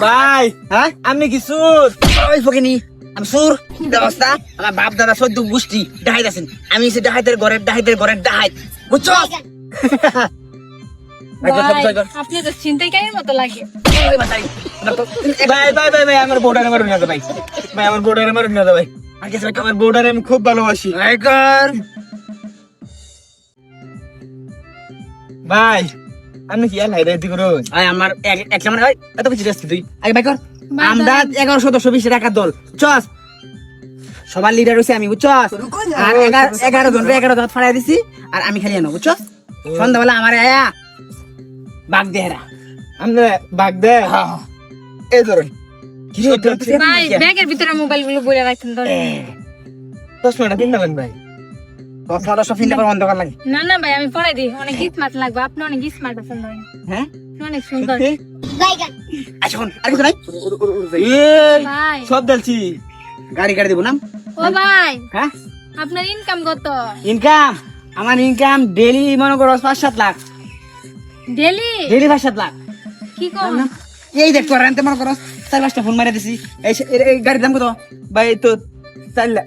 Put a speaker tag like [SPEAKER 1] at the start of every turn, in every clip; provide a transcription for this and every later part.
[SPEAKER 1] ভাই হ্যাঁ আমি কি সুর ওই ফকিনি আমি সুর ব্যবস্থা আমার বাপ দাদা 14 গোষ্ঠী ডাহাইত আছেন আমি এসে ডাহাইতের ঘরের ডাহাইত বুঝছো
[SPEAKER 2] আপনি তো ছিনতাইকারীর মতো লাগে।
[SPEAKER 1] ভাই আমার বউডারে মারুন না ভাই আমার বউডারে মারুন না ভাই আমার বউডারে আমি খুব ভালোবাসি ভাই আমি কি আলাই রেডি করো ভাই আমার এক ক্যামেরা ভাই এত কিছু রেস্ট তুই আগে ভাই কর আমরা 1120 টাকা দল চস সবার লিডার হইছে আমি বুঝছস আর 11 জন 11 দাঁত ফাড়াই দিছি আর আমি খালি আনো বুঝছস সন্ধ্যাবেলা আমার আয়া বাগ দেহরা আমরা বাগ দে এই ধরুন
[SPEAKER 2] ভাই ব্যাগের ভিতরে মোবাইল গুলো বইরা রাখতেন ধরে
[SPEAKER 1] 10 মিনিট দিন নেবেন ভাই কথা সব ফিল্ড করে অন্ধকার লাগে
[SPEAKER 2] না ভাই আমি পড়াই দিই অনেক স্মার্ট লাগবে আপনি অনেক স্মার্ট আছেন ধরে
[SPEAKER 1] হ্যাঁ
[SPEAKER 2] অনেক সুন্দর
[SPEAKER 1] আচ্ছা কোন আর কিছু নাই
[SPEAKER 2] ভাই
[SPEAKER 1] সব দিলছি গাড়ি দিব না
[SPEAKER 2] ও ভাই
[SPEAKER 1] হ্যাঁ
[SPEAKER 2] আপনার ইনকাম কত
[SPEAKER 1] ইনকাম আমার ইনকাম ডেইলি মনে করো 5-7 লাখ
[SPEAKER 2] ডেইলি
[SPEAKER 1] 5-7 লাখ
[SPEAKER 2] কি কম
[SPEAKER 1] এই দেখ তোর আনতে মনে করো 4-5টা ফোন মারা দিছি এই গাড়ির দাম কত ভাই তো 4 লাখ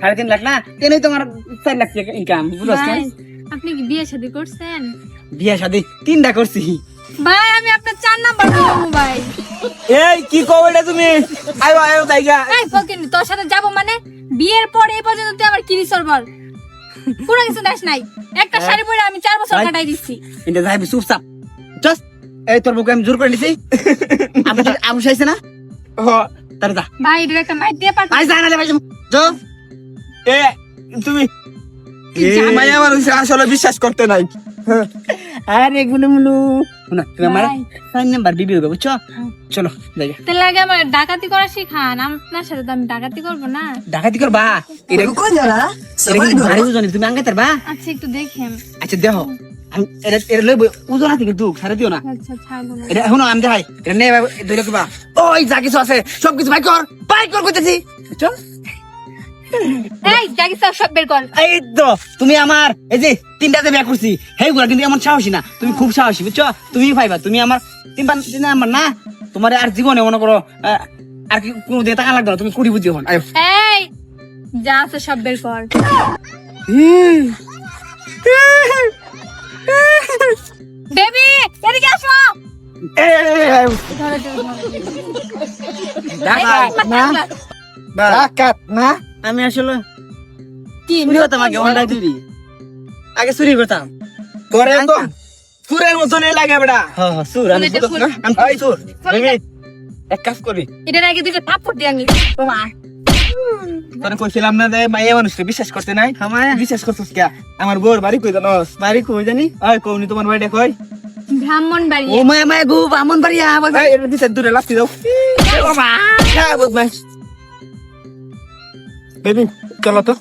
[SPEAKER 1] 3.5 লাখ না কেনই তোমার 4 লাখ ইনকাম বুঝছ
[SPEAKER 2] আপনি কি বিয়ে শাদী করছেন
[SPEAKER 1] বিয়ে শাদী 3টা করছি
[SPEAKER 2] ভাই আমি আপনার 4 নাম্বার বলবো ভাই
[SPEAKER 1] এই কি কইলে তুমি আয়ো তাইগা
[SPEAKER 2] এই ফকিনি তোর সাথে যাব মানে বিয়ের পরে এই পর্যন্ত তুই আমার কিরি সরবল পুরো কিছু দাস নাই একটা শাড়ি পরে আমি 4 বছর কাটাই দিছি
[SPEAKER 1] এটা যাইবি চুপচাপ জাস্ট এই তোর বুকে আমি জোর করে নিছি আমি চাইছে না ও তার দা
[SPEAKER 2] ভাই এটা একটা মাইট দিয়ে পাঠ
[SPEAKER 1] আই জানালে ভাই যো এ তুমি ভাই আমার আসলে বিশ্বাস করতে নাই আরে গুলুমুলু না তুমি আমার 4 নাম্বার বিবি হবে বুঝছো চলো যাই
[SPEAKER 2] তে লাগে আমার ডাকাতি করা শিখান আপনার সাথে তো আমি ডাকাতি করব না
[SPEAKER 1] ডাকাতি করবা এটা কোন জায়গা ভারী ওজন তুমি আঙ্গাইতার বা
[SPEAKER 2] আচ্ছা একটু দেখেন
[SPEAKER 1] আচ্ছা দেখো আমি এটা লই ওজন আছে কিন্তু ছাড়ে দিও না
[SPEAKER 2] আচ্ছা ছাড়বো না
[SPEAKER 1] এটা এখন আমি দেখাই এটা নে ধরে কিবা ওই যা কিছু আছে সব কিছু বাই কর কইতেছি বুঝছো
[SPEAKER 2] এই জাগি সব বের কর
[SPEAKER 1] এই তো তুমি আমার এই যে 3টাতে বিয়ে করছি হেগুলা কিন্তু এমন সাহসী না তুমি খুব সাহসী বুঝছো তুমি পাইবা তুমি আমার 3 নাম্বার না তোমার আর জীবনে মনে করো আর কি কোনো দিয়ে টাকা লাগবে না তুমি কুড়ি বুঝি হন আয়ো
[SPEAKER 2] এই যা আছে সব বের কর বেবি এদিকে আসো
[SPEAKER 1] ডাকাত না আমি আসলে কি চুরি করতাম আগে অন্ডাই চুরি আগে চুরি করতাম করে তো সুরের মতনই লাগে বেটা হ্যাঁ সুর আমি সুর এক কাজ করি
[SPEAKER 2] এটার আগে দুটো থাপ্পড় দি আমি
[SPEAKER 1] তোরে কইছিলাম না যে মাইয়া মানুষকে বিশ্বাস করতে নাই আমায় বিশ্বাস করছিস কে আমার বউর বাড়ি কই জানোস বাড়ি কই জানি ওই কোনি তোমার বাড়িটা কই
[SPEAKER 2] ব্রাহ্মণ বাড়ি
[SPEAKER 1] ও মায়া মায়া গো ব্রাহ্মণ বাড়ি আমার ভাই এর দিছে দূরে লাস্তি দাও ও মা হ্যাঁ বদমাশ বেবি চলো তো